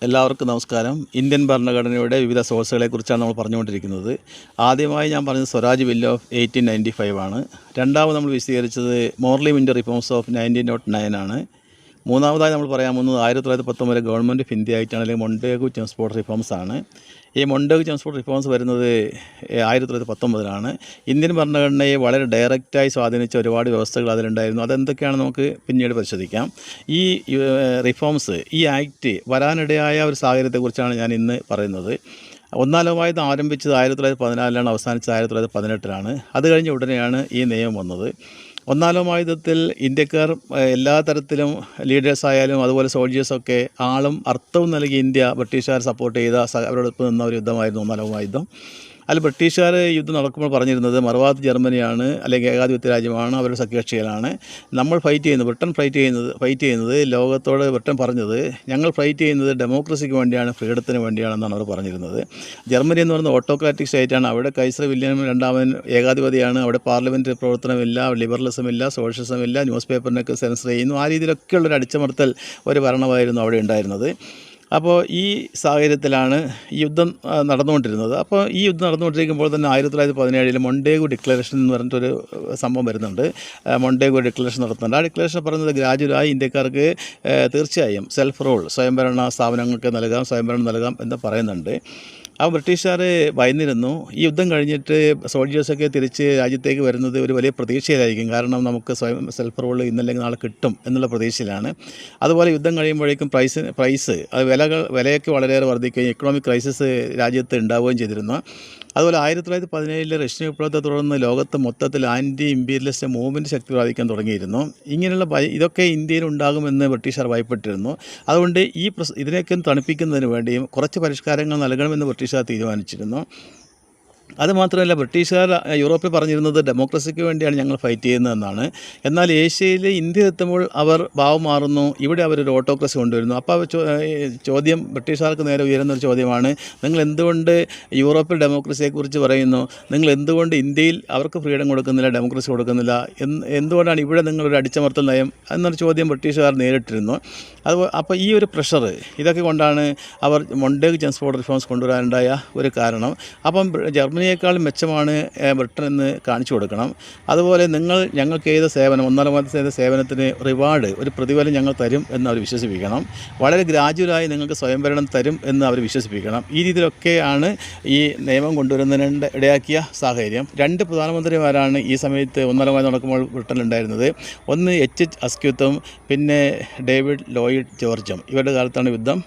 എല്ലാവർക്കും നമസ്കാരം. ഇന്ത്യൻ ഭരണഘടനയുടെ വിവിധ സോഴ്സുകളെക്കുറിച്ചാണ് നമ്മൾ പറഞ്ഞുകൊണ്ടിരിക്കുന്നത്. ആദ്യമായി ഞാൻ പറഞ്ഞത് സ്വരാജ് ബിൽ ഓഫ് 1895 ആണ്. രണ്ടാമത് നമ്മൾ വിശദീകരിച്ചത് മോർലി വിൻ്റർ റിഫോംസ് ഓഫ് 1909 ആണ്. മൂന്നാമതായി നമ്മൾ പറയാൻ പോകുന്നത് 1919 ഗവൺമെൻറ് ഓഫ് ഇന്ത്യ ആയിട്ടാണ്, അല്ലെങ്കിൽ മൊണ്ടേഗു ചെംസ്ഫോർഡ് റിഫോംസ് ആണ്. ഈ മൊണ്ടേഗു ചെംസ്ഫോർഡ് റിഫോംസ് വരുന്നത് 1919 ഇന്ത്യൻ ഭരണഘടനയെ വളരെ ഡയറക്റ്റായി സ്വാധീനിച്ച ഒരുപാട് വ്യവസ്ഥകൾ അതിലുണ്ടായിരുന്നു. അതെന്തൊക്കെയാണെന്ന് നമുക്ക് പിന്നീട് പരിശോധിക്കാം. ഈ റിഫോംസ്, ഈ ആക്ട് വരാനിടയായ ഒരു സാഹചര്യത്തെക്കുറിച്ചാണ് ഞാൻ ഇന്ന് പറയുന്നത്. ഒന്നാം ലോകയുദ്ധം ആരംഭിച്ചത് 1914 അവസാനിച്ചത് 1918. അത് കഴിഞ്ഞ ഉടനെയാണ് ഈ നിയമം വന്നത്. ഒന്നാം ലോകയുദ്ധത്തിൽ ഇന്ത്യക്കാർ എല്ലാ തരത്തിലും ലീഡേഴ്സായാലും അതുപോലെ സോൾജേഴ്സൊക്കെ ആളും അർത്ഥവും നൽകി ഇന്ത്യ ബ്രിട്ടീഷുകാർ സപ്പോർട്ട് ചെയ്ത അവരോടൊപ്പം നിന്ന ഒരു യുദ്ധമായിരുന്നു ഒന്നാം ലോകയുദ്ധം. അതിൽ ബ്രിട്ടീഷുകാർ യുദ്ധം നടക്കുമ്പോൾ പറഞ്ഞിരുന്നത് മറുഭാഗത്ത് ജർമ്മനിയാണ്, അല്ലെങ്കിൽ ഏകാധിപത്യ രാജ്യമാണ്, അവരുടെ സഖ്യകക്ഷികളാണ്. നമ്മൾ ബ്രിട്ടൻ ഫൈറ്റ് ചെയ്യുന്നത് ലോകത്തോട് ബ്രിട്ടൻ പറഞ്ഞത് ഞങ്ങൾ ഫൈറ്റ് ചെയ്യുന്നത് ഡെമോക്രസിക്ക് വേണ്ടിയാണ്, ഫ്രീഡത്തിന് വേണ്ടിയാണെന്നാണ് അവർ പറഞ്ഞിരുന്നത്. ജർമ്മനി എന്ന് പറയുന്നത് ഓട്ടോക്രാറ്റിക് സ്റ്റേറ്റാണ്. അവിടെ കൈസർ വില്യം രണ്ടാമൻ ഏകാധിപതിയാണ്. അവിടെ പാർലമെൻറ്റ് പ്രവർത്തനമില്ല, ലിബറലിസം ഇല്ല, സോഷ്യലിസം ഇല്ല, ന്യൂസ് പേപ്പറിനൊക്കെ സെൻസർ ചെയ്യുന്നു. ആ രീതിയിലൊക്കെയുള്ളൊരു അടിച്ചമർത്തൽ ഒരു ഭരണമായിരുന്നു അവിടെ ഉണ്ടായിരുന്നത്. അപ്പോൾ ഈ സാഹചര്യത്തിലാണ് ഈ യുദ്ധം നടന്നുകൊണ്ടിരുന്നത്. അപ്പോൾ ഈ യുദ്ധം നടന്നുകൊണ്ടിരിക്കുമ്പോൾ തന്നെ 1917 മൊണ്ടേഗു ഡിക്ലറേഷൻ എന്ന് പറഞ്ഞിട്ടൊരു സംഭവം വരുന്നുണ്ട്. മൊണ്ടേഗു ഡിക്ലറേഷൻ നടത്തുന്നുണ്ട്. ആ ഡിക്ലറേഷൻ പറയുന്നത് ഗ്രാജുവലായി ഇന്ത്യക്കാർക്ക് തീർച്ചയായും സെൽഫ് റൂൾ, സ്വയംഭരണ സ്ഥാപനങ്ങൾക്ക് സ്വയംഭരണം നൽകാം എന്ന് പറയുന്നുണ്ട്. ആ ബ്രിട്ടീഷുകാർ ഭയന്നിരുന്നു. ഈ യുദ്ധം കഴിഞ്ഞിട്ട് സോൾജേഴ്സൊക്കെ തിരിച്ച് രാജ്യത്തേക്ക് വരുന്നത് ഒരു വലിയ പ്രതീക്ഷയിലായിരിക്കും. കാരണം നമുക്ക് സെൽഫ് റൂൾ ഇന്നല്ലെങ്കിൽ നാളെ കിട്ടും എന്നുള്ള പ്രതീക്ഷയിലാണ്. അതുപോലെ യുദ്ധം കഴിയുമ്പോഴേക്കും പ്രൈസ് വിലയൊക്കെ വളരെയേറെ വർദ്ധിക്കുകയും എക്കണോമിക് ക്രൈസിസ് രാജ്യത്ത് ഉണ്ടാവുകയും ചെയ്തിരുന്നു. അതുപോലെ 1917 റഷ്യൻ വിപ്ലവത്തെ തുടർന്ന് ലോകത്ത് മൊത്തത്തിൽ ആൻറ്റി ഇമ്പീരിയലിസ്റ്റ് മൂവ്മെൻറ്റ് ശക്തി പ്രാപിക്കാൻ തുടങ്ങിയിരുന്നു. ഇങ്ങനെയുള്ള ഇതൊക്കെ ഇന്ത്യയിൽ ഉണ്ടാകുമെന്ന് ബ്രിട്ടീഷുകാർ ഭയപ്പെട്ടിരുന്നു. അതുകൊണ്ട് ഇതിനെയൊക്കെ തണുപ്പിക്കുന്നതിന് വേണ്ടിയും കുറച്ച് പരിഷ്കാരങ്ങൾ നൽകണമെന്ന് ബ്രിട്ടീഷുകാർ തീരുമാനിച്ചിരുന്നു. അതുമാത്രമല്ല, ബ്രിട്ടീഷുകാർ യൂറോപ്പിൽ പറഞ്ഞിരുന്നത് ഡെമോക്രസിക്ക് വേണ്ടിയാണ് ഞങ്ങൾ ഫൈറ്റ് ചെയ്യുന്നതെന്നാണ്. എന്നാൽ ഏഷ്യയിൽ ഇന്ത്യ എത്തുമ്പോൾ അവർ ഭാവം മാറുന്നു. ഇവിടെ അവരൊരു ഓട്ടോക്രസി കൊണ്ടുവരുന്നു. അപ്പോൾ ചോദ്യം ബ്രിട്ടീഷുകാർക്ക് നേരെ ഉയരുന്നൊരു ചോദ്യമാണ്, നിങ്ങൾ എന്തുകൊണ്ട് യൂറോപ്പിൽ ഡെമോക്രസിയെക്കുറിച്ച് പറയുന്നു? നിങ്ങൾ എന്തുകൊണ്ട് ഇന്ത്യയിൽ അവർക്ക് ഫ്രീഡം കൊടുക്കുന്നില്ല, ഡെമോക്രസി കൊടുക്കുന്നില്ല? എന്തുകൊണ്ടാണ് ഇവിടെ നിങ്ങളൊരു അടിച്ചമർത്തൽ നയം എന്നൊരു ചോദ്യം ബ്രിട്ടീഷുകാർ നേരിട്ടിരുന്നു. അപ്പോൾ ഈ ഒരു പ്രഷർ, ഇതൊക്കെ കൊണ്ടാണ് അവർ മൊണ്ടേഗു ചെംസ്ഫോർഡ് റിഫോംസ് കൊണ്ടുവരാനുണ്ടായ ഒരു കാരണം. അപ്പം ജർമ്മനിയേക്കാളും മെച്ചമാണ് ബ്രിട്ടൻ എന്ന് കാണിച്ചു കൊടുക്കണം. അതുപോലെ ഞങ്ങൾക്ക് ചെയ്ത സേവനം, ഒന്നാം ലോകത്ത് ചെയ്ത സേവനത്തിന് റിവാർഡ്, ഒരു പ്രതിഫലം ഞങ്ങൾ തരും എന്ന് അവർ വിശ്വസിപ്പിക്കണം. വളരെ ഗ്രാജുവലായി നിങ്ങൾക്ക് സ്വയംഭരണം തരും എന്ന് അവർ വിശ്വസിപ്പിക്കണം. ഈ രീതിയിലൊക്കെയാണ് ഈ നിയമം കൊണ്ടുവരുന്നതിന് ഇടയാക്കിയ സാഹചര്യം. രണ്ട് പ്രധാനമന്ത്രിമാരാണ് ഈ സമയത്ത് ഒന്നാം ലോകം നടക്കുമ്പോൾ ബ്രിട്ടനിലുണ്ടായിരുന്നത്. ഒന്ന് H. അസ്ക്യൂത്തും പിന്നെ ഡേവിഡ് ലോയിഡ് ജോർജും. ഇവരുടെ കാലത്താണ് യുദ്ധം